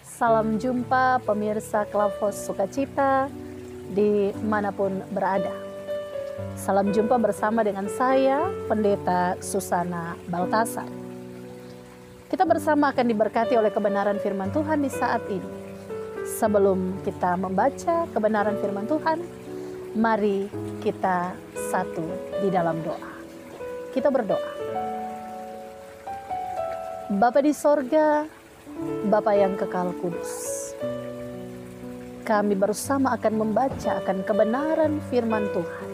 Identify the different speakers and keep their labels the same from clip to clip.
Speaker 1: Salam jumpa pemirsa Klavos Sukacita dimanapun berada. Salam jumpa bersama dengan saya, Pendeta Susana Baltasar. Kita bersama akan diberkati oleh kebenaran firman Tuhan di saat ini. Sebelum kita membaca kebenaran firman Tuhan, mari kita satu di dalam doa. Kita berdoa. Bapa di sorga, Bapa yang kekal kudus, kami bersama akan membaca akan kebenaran firman Tuhan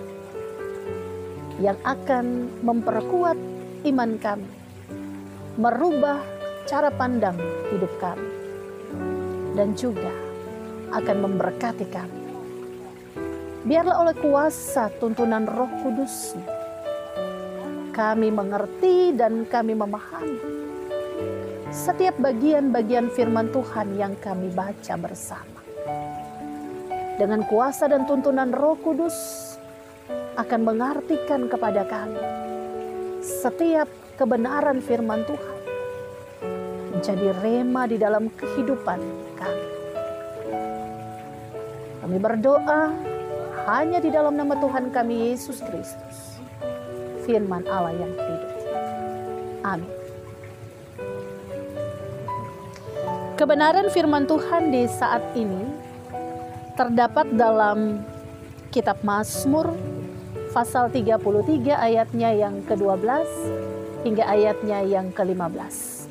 Speaker 1: yang akan memperkuat iman kami, merubah cara pandang hidup kami, dan juga akan memberkati kami. Biarlah oleh kuasa tuntunan Roh Kudus kami mengerti dan kami memahami setiap bagian-bagian firman Tuhan yang kami baca bersama. Dengan kuasa dan tuntunan Roh Kudus akan mengartikan kepada kami setiap kebenaran firman Tuhan menjadi rema di dalam kehidupan kami. Kami berdoa hanya di dalam nama Tuhan kami Yesus Kristus, firman Allah yang hidup. Amin. Kebenaran firman Tuhan di saat ini terdapat dalam kitab Mazmur pasal 33 ayatnya yang ke-12 hingga ayatnya yang ke-15.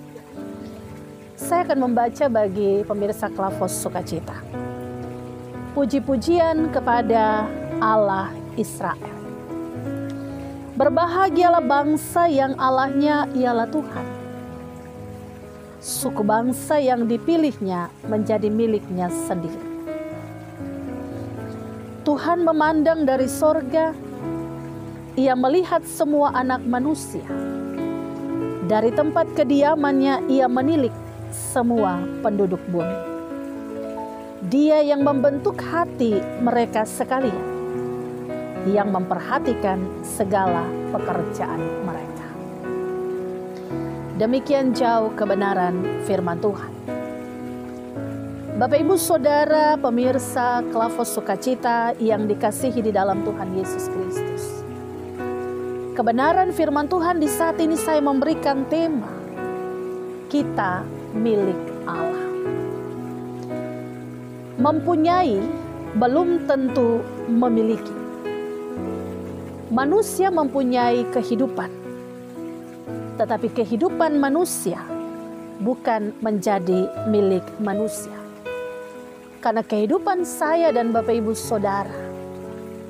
Speaker 1: Saya akan membaca bagi pemirsa Klavos Sukacita. Puji-pujian kepada Allah Israel. Berbahagialah bangsa yang Allahnya ialah Tuhan. Suku bangsa yang dipilihnya menjadi miliknya sendiri. Tuhan memandang dari sorga, Ia melihat semua anak manusia. Dari tempat kediamannya Ia menilik semua penduduk bumi. Dia yang membentuk hati mereka sekalian, yang memperhatikan segala pekerjaan mereka. Demikian jauh kebenaran firman Tuhan. Bapak Ibu Saudara pemirsa Klavos Sukacita yang dikasihi di dalam Tuhan Yesus Kristus. Kebenaran firman Tuhan di saat ini saya memberikan tema, kita milik Allah. Mempunyai belum tentu memiliki. Manusia mempunyai kehidupan, tetapi kehidupan manusia bukan menjadi milik manusia. Karena kehidupan saya dan Bapak Ibu Saudara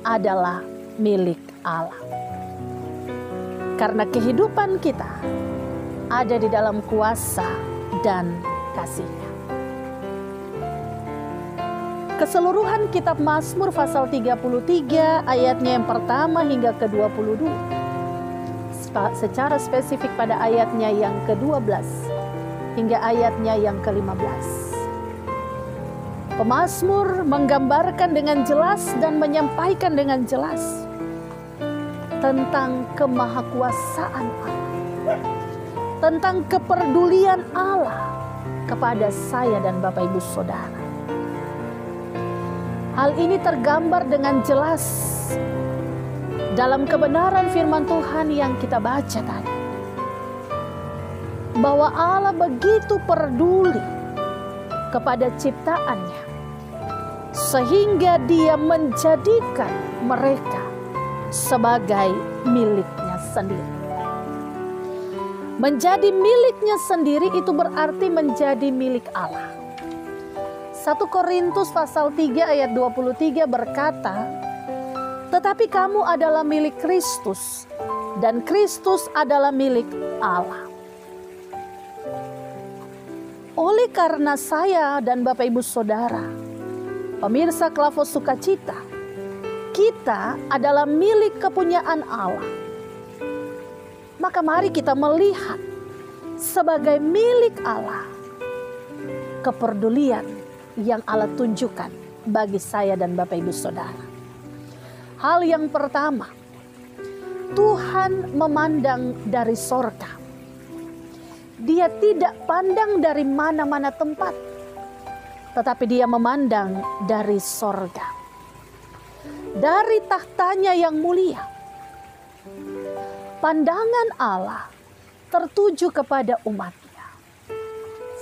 Speaker 1: adalah milik Allah. Karena kehidupan kita ada di dalam kuasa dan kasih-Nya. Keseluruhan kitab Mazmur pasal 33 ayatnya yang pertama hingga ke-22. Secara spesifik pada ayatnya yang ke-12 hingga ayatnya yang ke-15. Pemazmur menggambarkan dengan jelas dan menyampaikan dengan jelas tentang kemahakuasaan Allah, tentang kepedulian Allah kepada saya dan Bapak Ibu Saudara. Hal ini tergambar dengan jelas dalam kebenaran firman Tuhan yang kita baca tadi. Bahwa Allah begitu peduli kepada ciptaannya, sehingga Dia menjadikan mereka sebagai miliknya sendiri. Menjadi miliknya sendiri itu berarti menjadi milik Allah. 1 Korintus pasal 3 ayat 23 berkata, tetapi kamu adalah milik Kristus, dan Kristus adalah milik Allah. Oleh karena saya dan Bapak Ibu Saudara, pemirsa Klavos Sukacita, kita adalah milik kepunyaan Allah. Maka mari kita melihat sebagai milik Allah kepedulian yang Allah tunjukkan bagi saya dan Bapak Ibu Saudara. Hal yang pertama, Tuhan memandang dari sorga. Dia tidak pandang dari mana-mana tempat, tetapi dia memandang dari sorga. Dari tahtanya yang mulia, pandangan Allah tertuju kepada umatnya.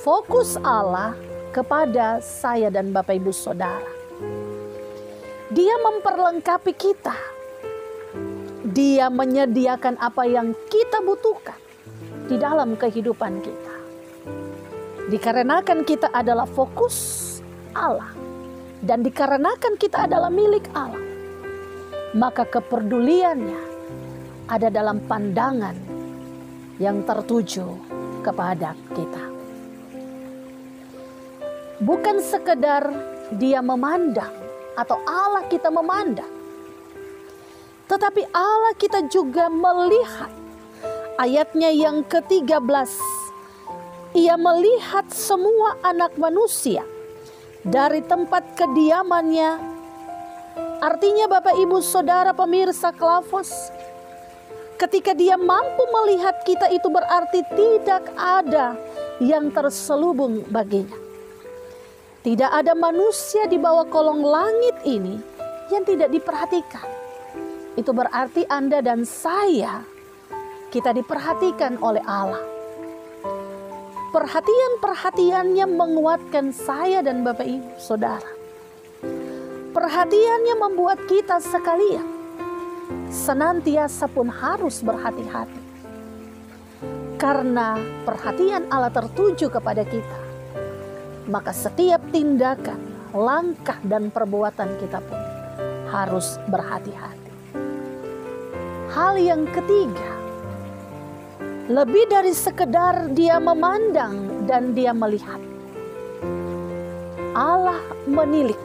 Speaker 1: Fokus Allah kepada saya dan Bapak Ibu Saudara. Dia memperlengkapi kita. Dia menyediakan apa yang kita butuhkan di dalam kehidupan kita. Dikarenakan kita adalah fokus Allah dan dikarenakan kita adalah milik Allah, maka kepeduliannya ada dalam pandangan yang tertuju kepada kita. Bukan sekedar dia memandang atau Allah kita memandang, tetapi Allah kita juga melihat. Ayatnya yang ke-13, ia melihat semua anak manusia dari tempat kediamannya. Artinya Bapak Ibu Saudara pemirsa Klavos, ketika dia mampu melihat kita itu berarti tidak ada yang terselubung baginya. Tidak ada manusia di bawah kolong langit ini yang tidak diperhatikan. Itu berarti Anda dan saya, kita diperhatikan oleh Allah. Perhatiannya menguatkan saya dan Bapak Ibu Saudara. Perhatiannya membuat kita sekalian senantiasa pun harus berhati-hati. Karena perhatian Allah tertuju kepada kita, maka setiap tindakan, langkah dan perbuatan kita pun harus berhati-hati. Hal yang ketiga, lebih dari sekedar dia memandang dan dia melihat, Allah menilik.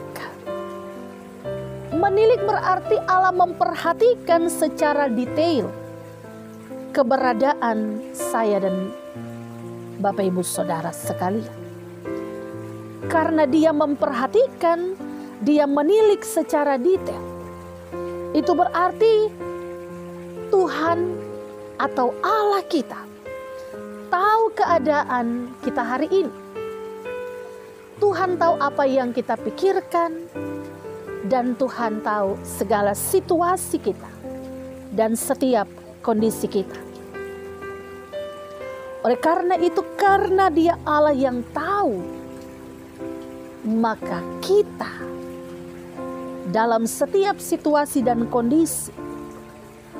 Speaker 1: Menilik berarti Allah memperhatikan secara detail keberadaan saya dan Bapak Ibu Saudara sekalian. Karena dia memperhatikan, dia menilik secara detail. Itu berarti Tuhan atau Allah kita tahu keadaan kita hari ini. Tuhan tahu apa yang kita pikirkan, dan Tuhan tahu segala situasi kita dan setiap kondisi kita. Oleh karena itu, karena dia Allah yang tahu, maka kita dalam setiap situasi dan kondisi,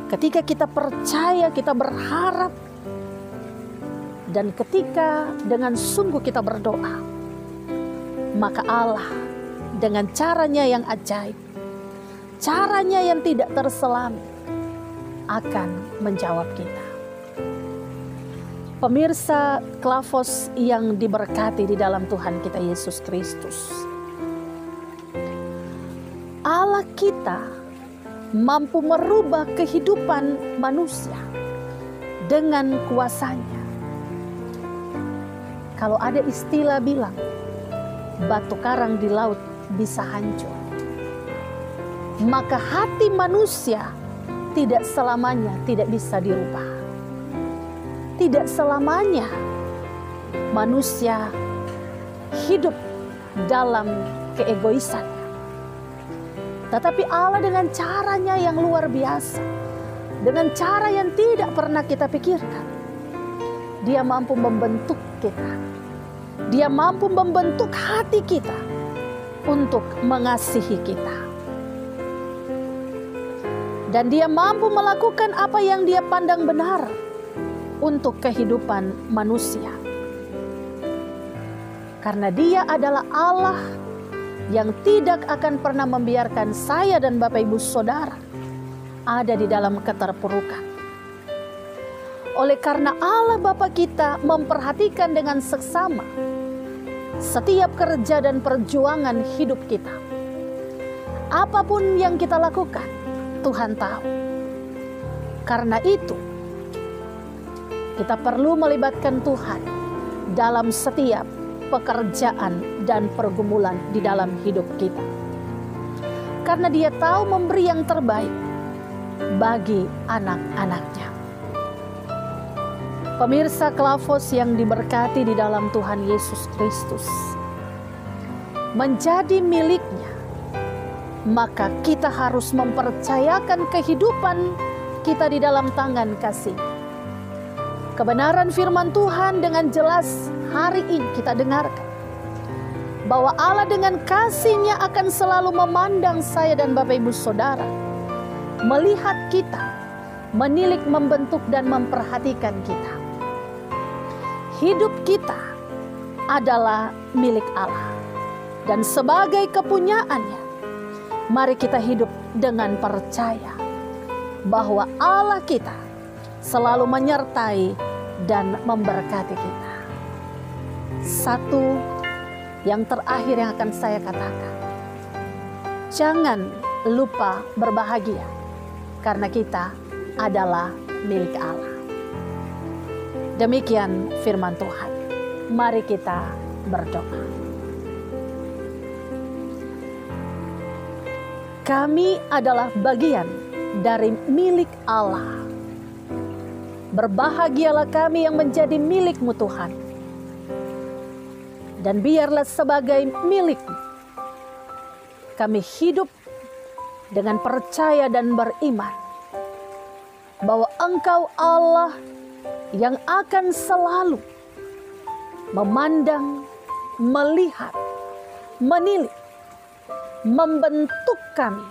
Speaker 1: ketika kita percaya, kita berharap, dan ketika dengan sungguh kita berdoa, maka Allah dengan caranya yang ajaib, caranya yang tidak terselami, akan menjawab kita. Pemirsa Klavos yang diberkati di dalam Tuhan kita Yesus Kristus, Allah kita mampu merubah kehidupan manusia dengan kuasanya. Kalau ada istilah bilang, batu karang di laut bisa hancur, maka hati manusia tidak selamanya tidak bisa dirubah. Tidak selamanya manusia hidup dalam keegoisan. Tetapi Allah dengan caranya yang luar biasa, dengan cara yang tidak pernah kita pikirkan, dia mampu membentuk kita. Dia mampu membentuk hati kita untuk mengasihi kita. Dan dia mampu melakukan apa yang dia pandang benar untuk kehidupan manusia. Karena dia adalah Allah yang tidak akan pernah membiarkan saya dan Bapak Ibu Saudara ada di dalam keterpurukan. Oleh karena Allah Bapa kita memperhatikan dengan seksama setiap kerja dan perjuangan hidup kita. Apapun yang kita lakukan, Tuhan tahu. Karena itu, kita perlu melibatkan Tuhan dalam setiap pekerjaan dan pergumulan di dalam hidup kita. Karena dia tahu memberi yang terbaik bagi anak-anaknya. Pemirsa Klavos yang diberkati di dalam Tuhan Yesus Kristus, menjadi miliknya, maka kita harus mempercayakan kehidupan kita di dalam tangan kasih. Kebenaran firman Tuhan dengan jelas hari ini kita dengarkan, bahwa Allah dengan kasih-Nya akan selalu memandang saya dan Bapak Ibu Saudara, melihat kita, menilik, membentuk, dan memperhatikan kita. Hidup kita adalah milik Allah, dan sebagai kepunyaannya, mari kita hidup dengan percaya bahwa Allah kita selalu menyertai dan memberkati kita. Satu yang terakhir yang akan saya katakan, jangan lupa berbahagia karena kita adalah milik Allah. Demikian firman Tuhan. Mari kita berdoa. Kami adalah bagian dari milik Allah. Berbahagialah kami yang menjadi milik-Mu Tuhan. Dan biarlah sebagai milik-Mu, kami hidup dengan percaya dan beriman bahwa Engkau Allah yang akan selalu memandang, melihat, menilik, membentuk kami,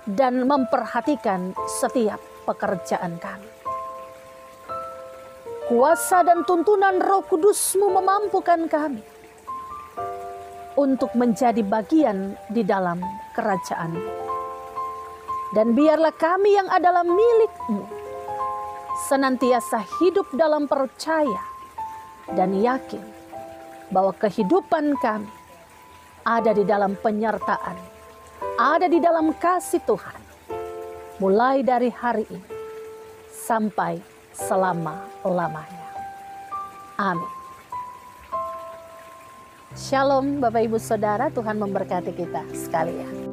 Speaker 1: dan memperhatikan setiap pekerjaan kami. Kuasa dan tuntunan Roh Kudus-Mu memampukan kami untuk menjadi bagian di dalam kerajaan-Mu. Dan biarlah kami yang adalah milik-Mu senantiasa hidup dalam percaya dan yakin bahwa kehidupan kami ada di dalam penyertaan, ada di dalam kasih Tuhan, mulai dari hari ini sampai selama-lamanya. Amin. Shalom Bapak Ibu Saudara, Tuhan memberkati kita sekalian.